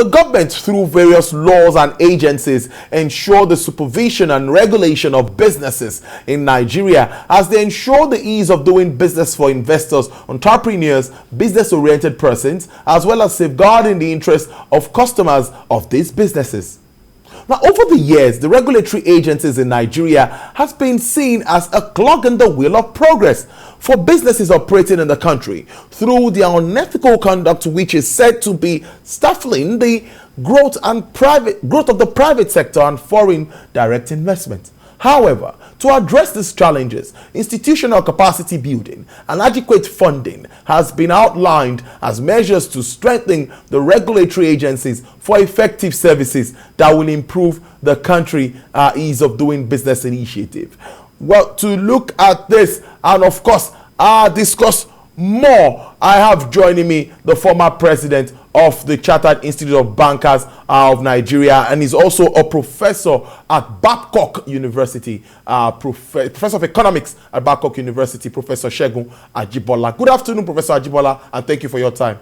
The government, through various laws and agencies, ensure the supervision and regulation of businesses in Nigeria as they ensure the ease of doing business for investors, entrepreneurs, business-oriented persons, as well as safeguarding the interests of customers of these businesses. Now, over the years, the regulatory agencies in Nigeria has been seen as a clog in the wheel of progress for businesses operating in the country through their unethical conduct, which is said to be stifling the growth of the private sector and foreign direct investment. However, to address these challenges, institutional capacity building and adequate funding has been outlined as measures to strengthen the regulatory agencies for effective services that will improve the country's ease of doing business initiative. Well, to look at this and, of course, discuss more, I have joining me the former president of the Chartered Institute of Bankers of Nigeria, and he's also a professor at Babcock University, professor of economics at Babcock University, Professor Segun Ajibola. Good afternoon, Professor Ajibola, and thank you for your time.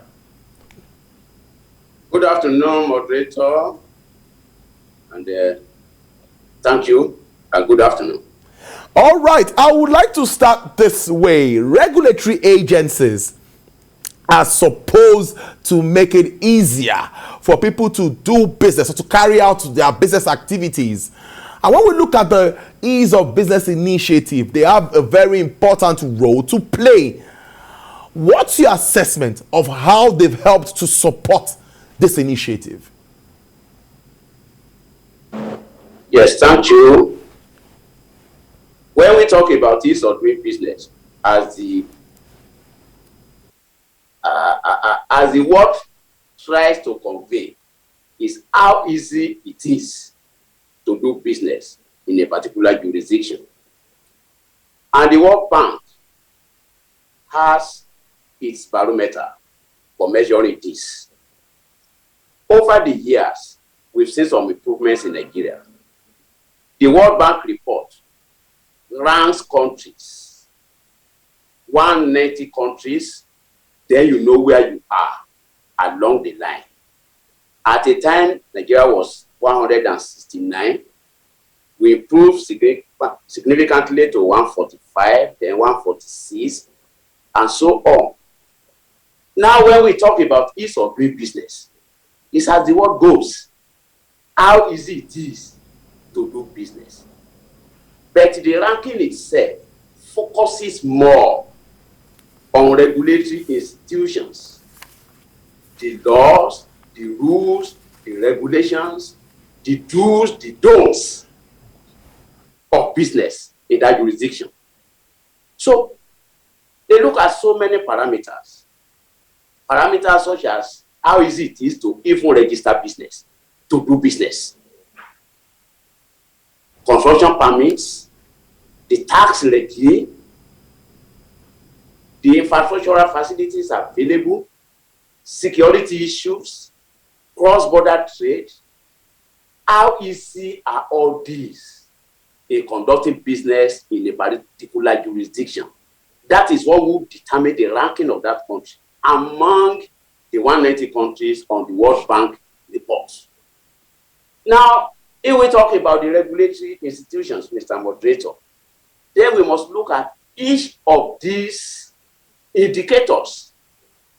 Good afternoon, moderator, and thank you, and good afternoon. All right, I would like to start this way. Regulatory agencies are supposed to make it easier for people to do business or to carry out their business activities. And when we look at the ease of business initiative, they have a very important role to play. What's your assessment of how they've helped to support this initiative? Yes, thank you. When we talk about ease of doing business, as the word tries to convey, is how easy it is to do business in a particular jurisdiction. And the World Bank has its barometer for measuring this. Over the years, we've seen some improvements in Nigeria. The World Bank report ranks countries, 190 countries, then you know where you are along the line. At the time, Nigeria was 169. We improved significantly to 145, then 146, and so on. Now, when we talk about ease of doing business, it's as the word goes, how easy it is to do business. But the ranking itself focuses more on regulatory institutions, the laws, the rules, the regulations, the do's, the don'ts of business in that jurisdiction. So they look at so many parameters. Parameters such as how easy it is to even register business, to do business. Construction permits, the tax regime, the infrastructural facilities available, security issues, cross-border trade. How easy are all these in conducting business in a particular jurisdiction? That is what will determine the ranking of that country among the 190 countries on the World Bank report. Now, if we talk about the regulatory institutions, Mr. Moderator, then we must look at each of these indicators.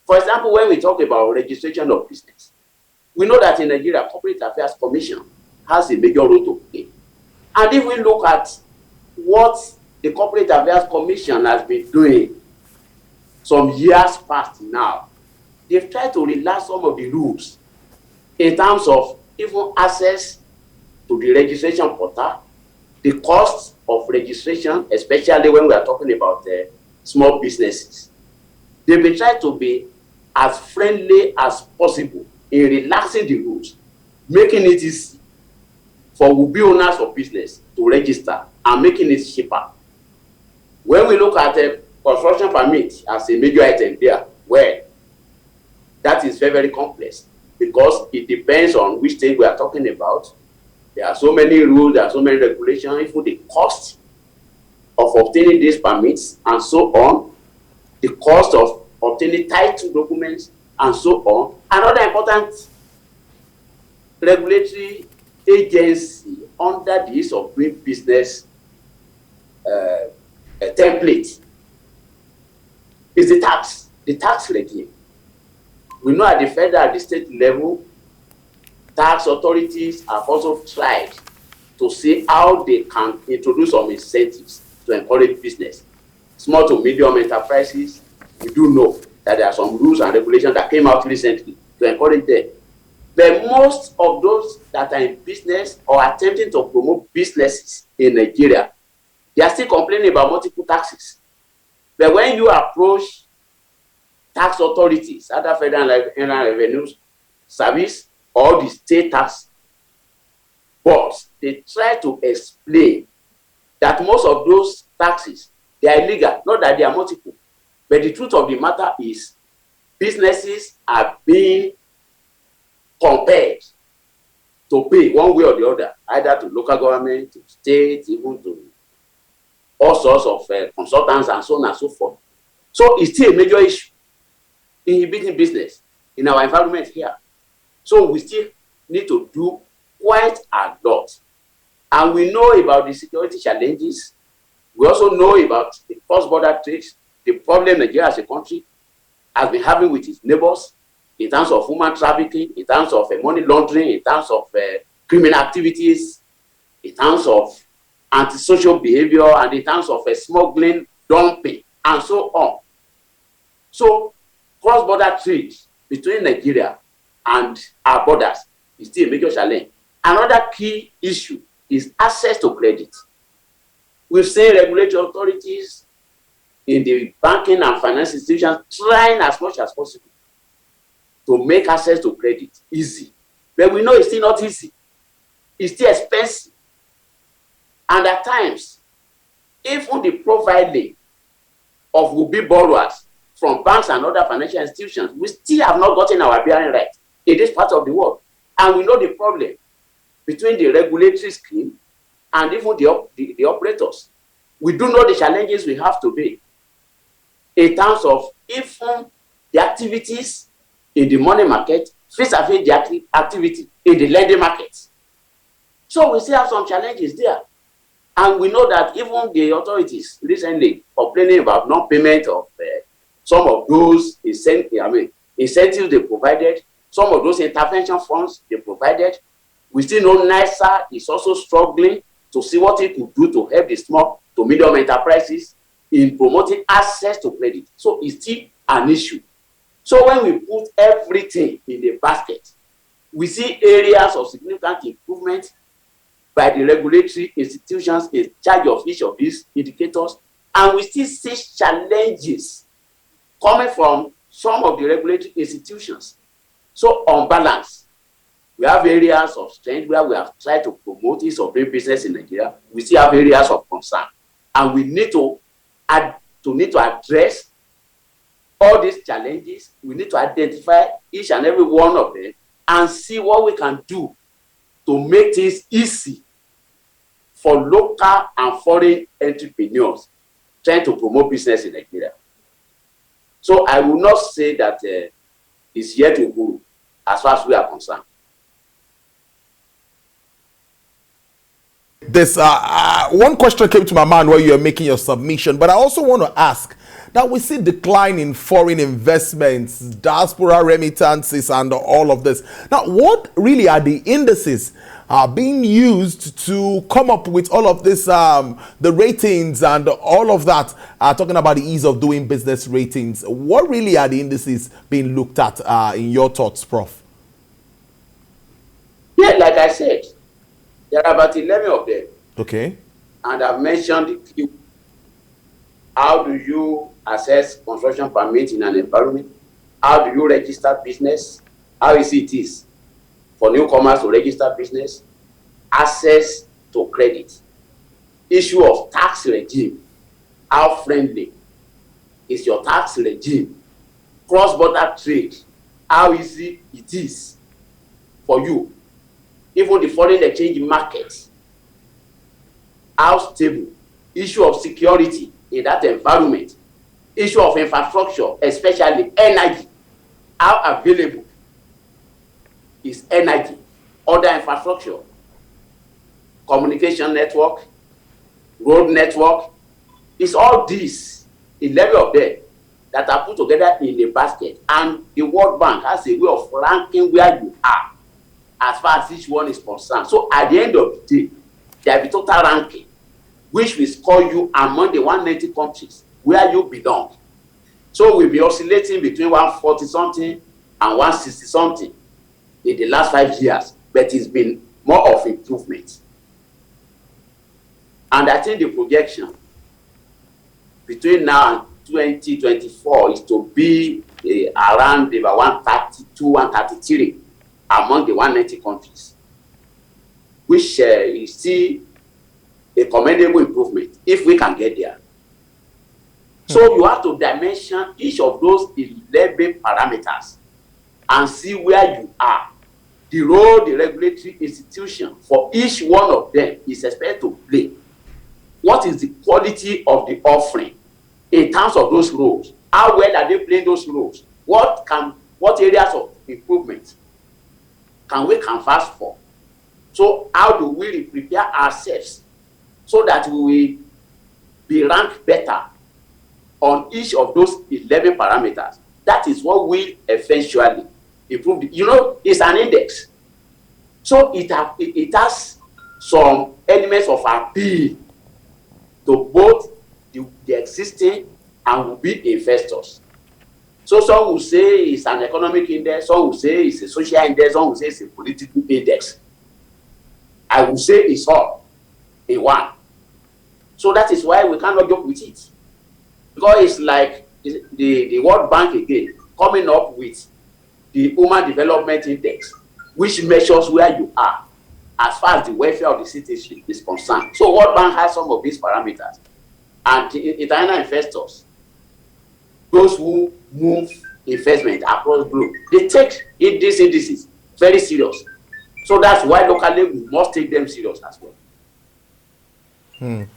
For example, when we talk about registration of business, we know that in Nigeria, Corporate Affairs Commission has a major role to play. And if we look at what the Corporate Affairs Commission has been doing some years past now, they've tried to relax some of the rules in terms of even access to the registration portal, the cost of registration, especially when we are talking about small businesses. They've been trying to be as friendly as possible in relaxing the rules, making it easy for would-be owners of business to register and making it cheaper. When we look at a construction permit as a major item there, well, that is very, very complex because it depends on which state we are talking about. There are so many rules, there are so many regulations, even the cost of obtaining these permits and so on, the cost of obtaining title documents and so on. Another important regulatory agency under the ease of doing business template is the tax regime. We know at the federal and the state level, tax authorities have also tried to see how they can introduce some incentives to encourage business. Small to medium enterprises, we do know that there are some rules and regulations that came out recently to encourage them. But most of those that are in business or attempting to promote businesses in Nigeria, they are still complaining about multiple taxes. But when you approach tax authorities, either federal and revenue service or the state tax boards, they try to explain that most of those taxes, they are illegal, not that they are multiple. But the truth of the matter is businesses are being compelled to pay one way or the other, either to local government, to state, even to all sorts of consultants and so on and so forth. So it's still a major issue inhibiting business in our environment here. So we still need to do quite a lot. And we know about the security challenges. We also know about the cross-border trade, the problem Nigeria as a country has been having with its neighbors in terms of human trafficking, in terms of money laundering, in terms of criminal activities, in terms of antisocial behavior, and in terms of smuggling, dumping, and so on. So cross-border trade between Nigeria and our borders is still a major challenge. Another key issue is access to credit. We've seen regulatory authorities in the banking and finance institutions trying as much as possible to make access to credit easy. But we know it's still not easy. It's still expensive. And at times, even the profiling of would-be borrowers from banks and other financial institutions, we still have not gotten our bearing right in this part of the world. And we know the problem between the regulatory scheme and even the operators. We do know the challenges we have today in terms of even the activities in the money market vis-a-vis the activity in the lending market. So we still have some challenges there. And we know that even the authorities recently complaining about non-payment of some of those incentives they provided, some of those intervention funds they provided. We still know NISA is also struggling to see what it could do to help the small to medium enterprises in promoting access to credit. So it's still an issue. So when we put everything in the basket, we see areas of significant improvement by the regulatory institutions in charge of each of these indicators, and we still see challenges coming from some of the regulatory institutions. So on balance, we have areas of strength where we have tried to promote ease of doing business in Nigeria. We still have areas of concern, and we need to address all these challenges. We need to identify each and every one of them and see what we can do to make things easy for local and foreign entrepreneurs trying to promote business in Nigeria. So I will not say that it's yet to go as far as we are concerned. This one question came to my mind while you were making your submission, but I also want to ask that we see decline in foreign investments, diaspora remittances, and all of this. Now, what really are the indices being used to come up with all of this, the ratings and all of that, talking about the ease of doing business ratings? What really are the indices being looked at in your thoughts, Prof? Yeah, like I said, there are about 11 of them. Okay. And I've mentioned a few. How do you assess construction permit in an environment? How do you register business? How easy it is for newcomers to register business? Access to credit. Issue of tax regime. How friendly is your tax regime? Cross-border trade. How easy it is for you? Even the foreign exchange market. How stable? Issue of security in that environment. Issue of infrastructure, especially energy. How available is energy? other infrastructure, communication network, road network. It's all these, 11 of them, that are put together in a basket. And the World Bank has a way of ranking where you are as far as each one is concerned. So at the end of the day, there will be total ranking, which will score you among the 190 countries where you belong. So we'll be oscillating between 140 something and 160 something in the last 5 years, but it's been more of improvement. And I think the projection between now and 2024 is to be around about 132, 133 among the 190 countries, which is still a commendable improvement if we can get there. So you have to dimension each of those 11 parameters and see where you are. The role the regulatory institution for each one of them is expected to play. What is the quality of the offering in terms of those roles? How well are they playing those roles? What areas of improvement can we canvass for? So how do we prepare ourselves so that we will be ranked better on each of those 11 parameters? That is what will eventually improve. It's an index. So it has some elements of appeal to both the existing and will-be investors. So some will say it's an economic index, some will say it's a social index, some will say it's a political index. I will say it's all in one. So that is why we cannot joke with it. Because it's like the World Bank again coming up with the Human Development Index, which measures where you are as far as the welfare of the citizenship is concerned. So World Bank has some of these parameters. And the international investors, those who move investment across the globe, they take these indices very serious. So that's why locally we must take them serious as well.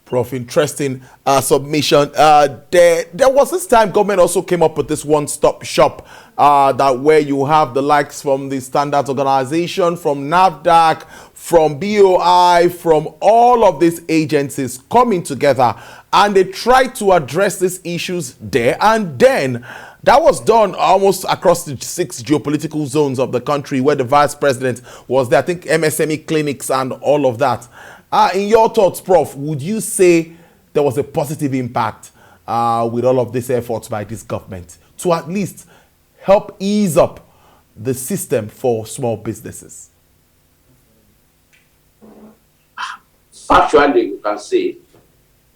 Prof, interesting submission. There was this time government also came up with this one-stop shop that where you have the likes from the Standards Organization, from NAFDAC, from BOI, from all of these agencies coming together, and they tried to address these issues there and then. That was done almost across the 6 geopolitical zones of the country where the vice president was there. I think MSME clinics and all of that. In your thoughts, Prof, would you say there was a positive impact with all of these efforts by this government to at least help ease up the system for small businesses? Factually, we can say,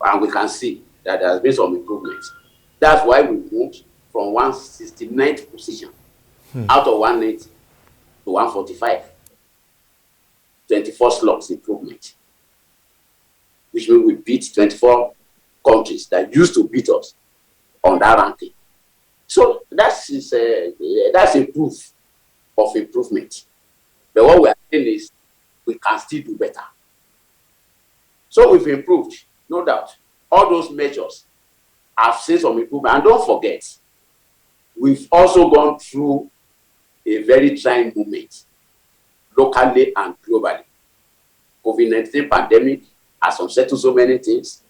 and we can see that there has been some improvements. That's why we moved from 169th position out of 180 to 145. 24 slots improvement, which means we beat 24 countries that used to beat us on that ranking. So that's a proof of improvement. But what we are saying is we can still do better. So we've improved, no doubt. All those measures have seen some improvement. And don't forget, we've also gone through a very trying moment, locally and globally. COVID-19 pandemic has unsettled so many things.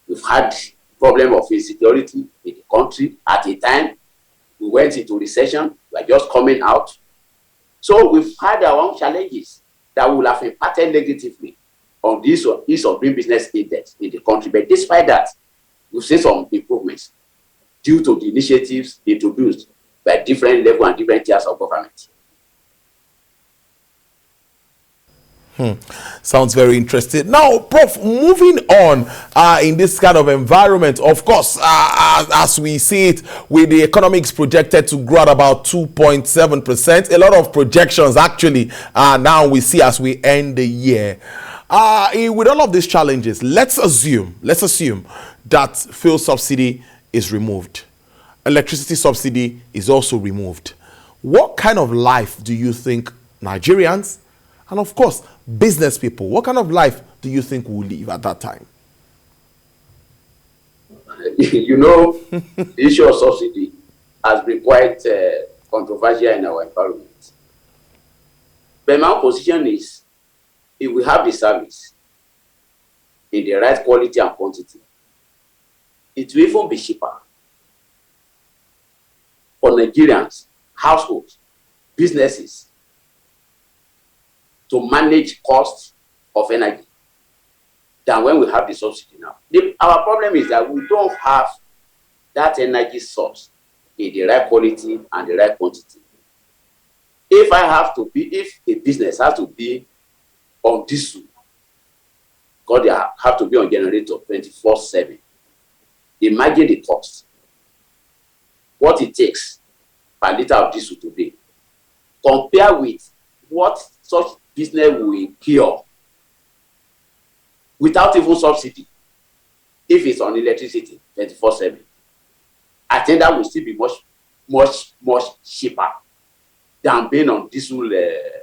We've had problem of insecurity in the country. At a time, we went into recession. We are just coming out. So we've had our own challenges that will have impacted negatively on this ease of doing business index in the country. But despite that, we've seen some improvements due to the initiatives introduced by different levels and different tiers of government. Sounds very interesting. Now, Prof, moving on in this kind of environment, of course, as we see it, with the economics projected to grow at about 2.7%, a lot of projections actually now we see as we end the year. With all of these challenges, let's assume that fuel subsidy is removed. Electricity subsidy is also removed. What kind of life do you think Nigerians, and of course, business people, what kind of life do you think we'll live at that time? The issue of subsidy has been quite controversial in our environment. But my position is, if we have the service in the right quality and quantity, it will even be cheaper for Nigerians, households, businesses to manage costs of energy than when we have the subsidy now. Our problem is that we don't have that energy source in the right quality and the right quantity. If a business has to be on diesel, because they have to be on generator 24/7, imagine the cost, what it takes per liter of diesel today, compare with what such business will incur without even subsidy if it's on electricity 24/7. I think that will still be much cheaper than being on diesel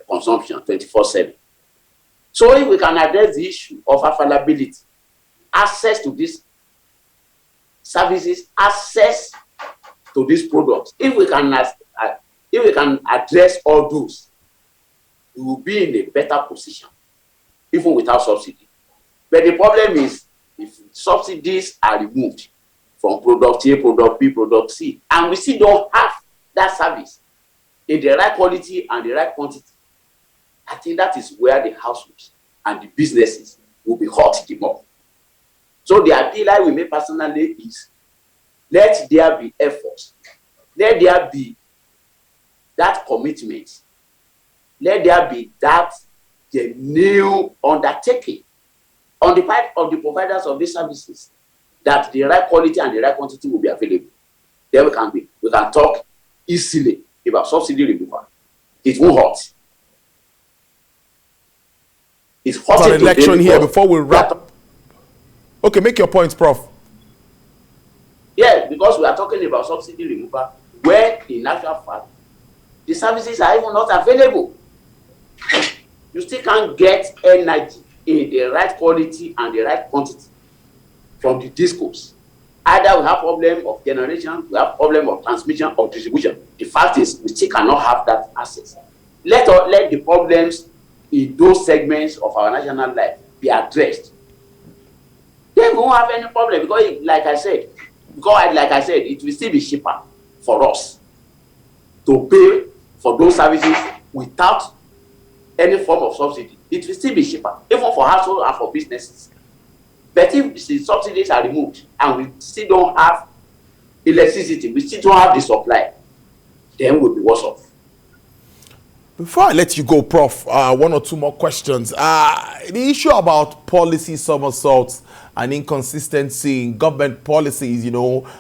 consumption 24/7. So if we can address the issue of availability, access to these services, access to these products, if we can address all those, we will be in a better position, even without subsidy. But the problem is, if subsidies are removed from product A, product B, product C, and we still don't have that service in the right quality and the right quantity, I think that is where the households and the businesses will be hurt the more. So the appeal I will make personally is, let there be efforts, let there be that commitment, let there be that the new undertaking on the part of the providers of these services, that the right quality and the right quantity will be available. Then we can talk easily about subsidy removal. It won't hurt. It's hot an election here before we wrap. Okay, make your points, Prof. Yeah, because we are talking about subsidy removal, where in actual fact the services are even not available. You still can't get energy in the right quality and the right quantity from the discos. Either we have problem of generation, we have problem of transmission or distribution. The fact is, we still cannot have that access. Let the problems in those segments of our national life be addressed. Then we won't have any problem, because like I said, it will still be cheaper for us to pay for those services without any form of subsidy. It will still be cheaper, even for households and for businesses. But if the subsidies are removed and we still don't have electricity, we still don't have the supply, then we'll be worse off. Before I let you go, Prof, one or two more questions. The issue about policy somersaults and inconsistency in government policies,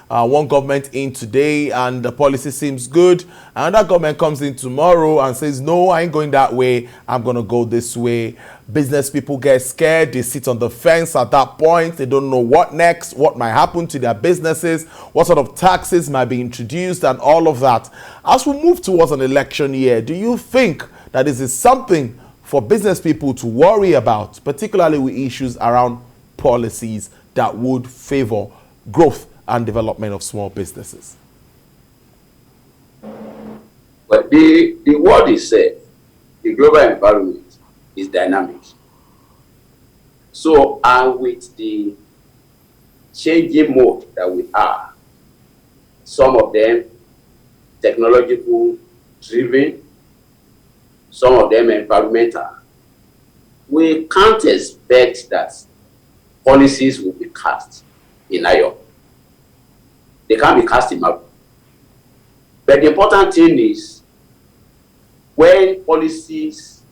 one government in today and the policy seems good. Another government comes in tomorrow and says, no, I ain't going that way. I'm going to go this way. Business people get scared. They sit on the fence at that point. They don't know what next, what might happen to their businesses, what sort of taxes might be introduced and all of that. As we move towards an election year, do you think that this is something for business people to worry about, particularly with issues around policies that would favor growth and development of small businesses? But the word is said, the global environment is dynamic. So, and with the changing mode that we are, some of them technological driven, some of them environmental, we can't expect that policies will be cast in iron. They can't be cast in marble. But the important thing is, when policies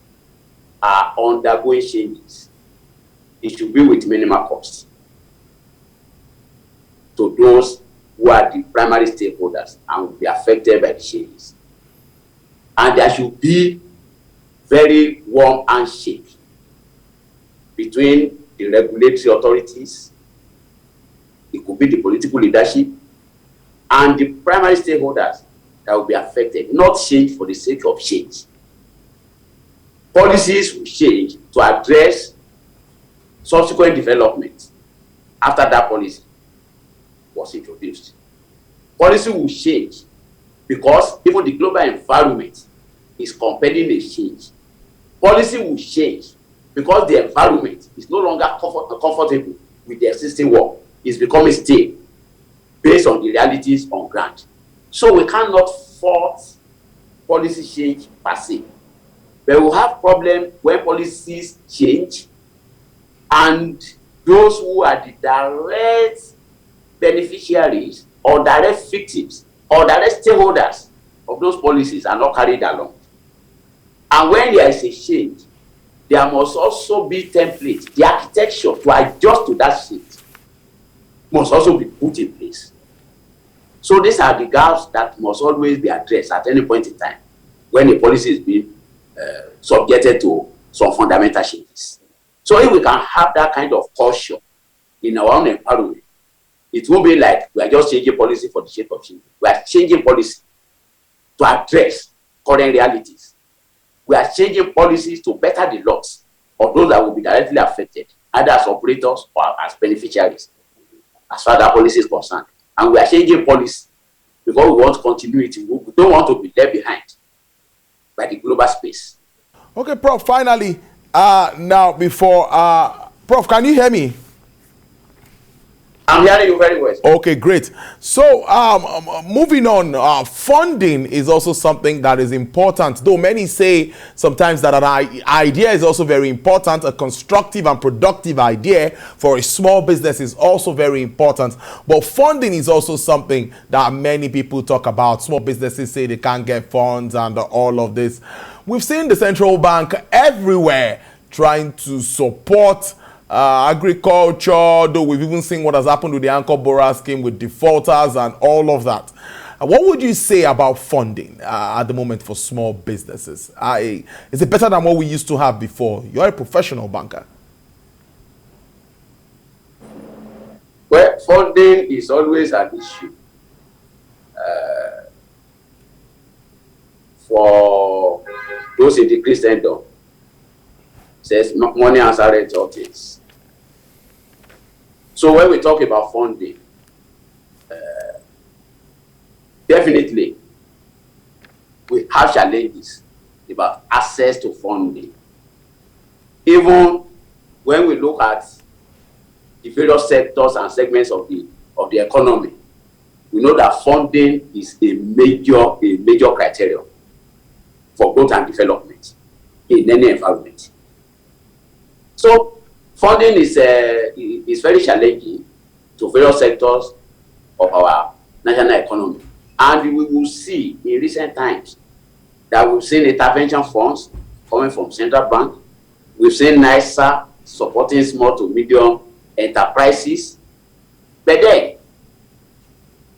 are undergoing changes, it should be with minimal cost to those who are the primary stakeholders and will be affected by the changes. And there should be very warm handshake between the regulatory authorities, it could be the political leadership, and the primary stakeholders that will be affected, not change for the sake of change. Policies will change to address subsequent development after that policy was introduced. Policy will change because even the global environment is compelling a change. Policy will change because the environment is no longer comfortable with the existing work. It's becoming stale based on the realities on ground. So we cannot force policy change per se. But we have problem when policies change and those who are the direct beneficiaries or direct victims or direct stakeholders of those policies are not carried along. And when there is a change, there must also be templates. The architecture to adjust to that change must also be put in place. So these are the gaps that must always be addressed at any point in time when a policy is being subjected to some fundamental changes. So if we can have that kind of culture in our own environment, it won't be like we are just changing policy for the sake of change. We are changing policy to address current realities. We are changing policies to better the loss of those that will be directly affected, either as operators or as beneficiaries, as far as that policy is concerned. And we are changing policy because we want continuity. We don't want to be left behind by the global space. Okay, Prof, finally, now before, Prof, can you hear me? I'm hearing you very well. Okay, great. So, moving on, funding is also something that is important. Though many say sometimes that an idea is also very important, a constructive and productive idea for a small business is also very important. But funding is also something that many people talk about. Small businesses say they can't get funds and all of this. We've seen the central bank everywhere trying to support agriculture, though we've even seen what has happened with the anchor borrower scheme with defaulters and all of that. What would you say about funding at the moment for small businesses? Is it better than what we used to have before? You're a professional banker. Well, funding is always an issue for those in the Christendom. Says money answers all things. So when we talk about funding, definitely we have challenges about access to funding. Even when we look at the various sectors and segments of the economy, we know that funding is a major criterion for growth and development in any environment. So funding is very challenging to various sectors of our national economy. And we will see in recent times that we've seen intervention funds coming from central bank. We've seen NISA supporting small to medium enterprises. But then,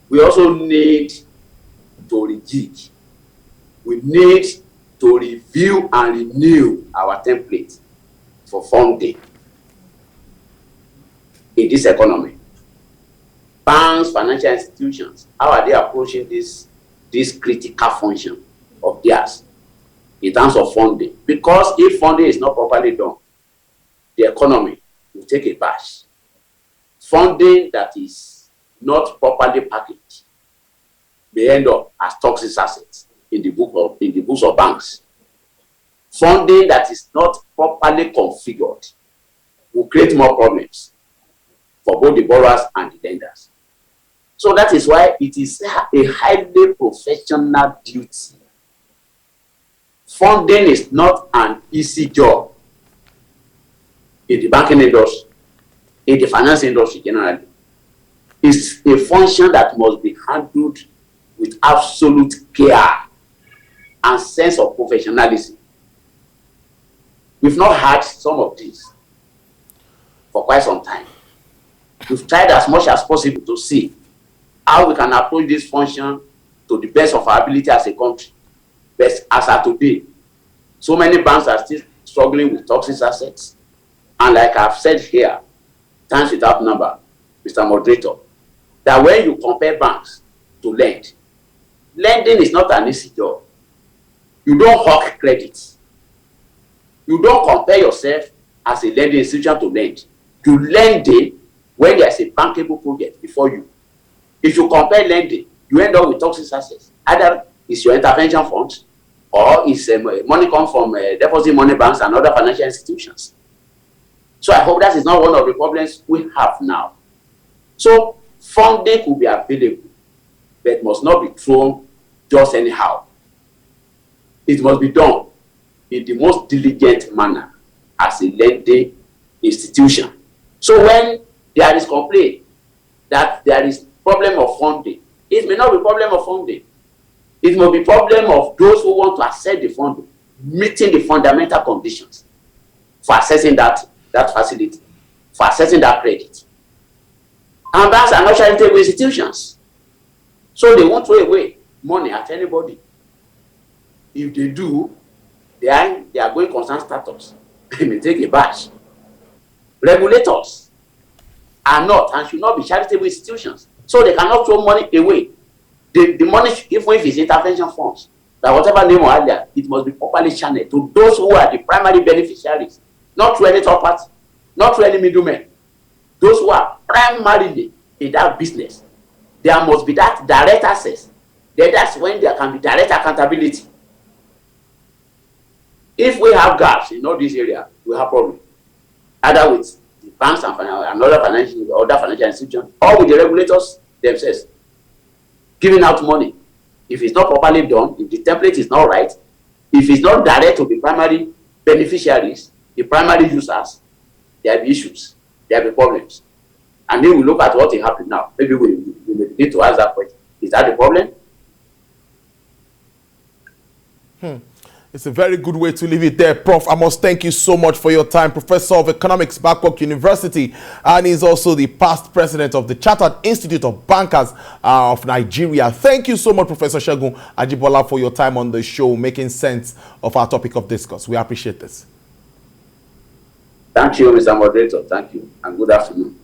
we also need to rejig. We need to review and renew our template for funding in this economy. Banks, financial institutions, how are they approaching this critical function of theirs in terms of funding? Because if funding is not properly done, the economy will take a bash. Funding that is not properly packaged may end up as toxic assets in the books of banks. Funding that is not properly configured will create more problems for both the borrowers and the lenders. So that is why it is a highly professional duty. Funding is not an easy job in the banking industry, in the finance industry generally. It's a function that must be handled with absolute care and sense of professionalism. We've not had some of these for quite some time. We've tried as much as possible to see how we can approach this function to the best of our ability as a country. But as of today, so many banks are still struggling with toxic assets. And like I've said here, times without number, Mr. Moderator, that when you compare banks to lend, lending is not an easy job. You don't hawk credit. You don't compare yourself as a lending institution to lend. You lend it when there's a bankable project before you. If you compare lending, you end up with toxic assets. Either it's your intervention funds or is money come from deposit money banks and other financial institutions. So I hope that is not one of the problems we have now. So funding could be available, but must not be thrown just anyhow. It must be done in the most diligent manner as a lending institution. So when there is complaint that there is problem of funding, it may not be problem of funding. It may be problem of those who want to access the funding, meeting the fundamental conditions for accessing that facility, for accessing that credit. And banks are not charitable institutions. So they won't throw away money at anybody. If they do, they are going concern status. They may take a bash. Regulators are not and should not be charitable institutions. So they cannot throw money away. The money, even if it's intervention funds, that whatever name or earlier, it must be properly channeled to those who are the primary beneficiaries, not through any third party, not through any middlemen. Those who are primarily in that business, there must be that direct access. Then that's when there can be direct accountability. If we have gaps in all these areas, we have problems. Either with the banks and other financial institutions, or with the regulators themselves giving out money. If it's not properly done, if the template is not right, if it's not direct to the primary beneficiaries, the primary users, there will be issues, there will be problems. And then we look at what is happening now. Maybe we need to ask that question. Is that the problem? It's a very good way to leave it there, Prof. I must thank you so much for your time. Professor of Economics, Babcock University, and he's also the past president of the Chartered Institute of Bankers of Nigeria. Thank you so much, Professor Segun Ajibola, for your time on the show, making sense of our topic of discourse. We appreciate this. Thank you, Mr. Moderator. Thank you, and good afternoon.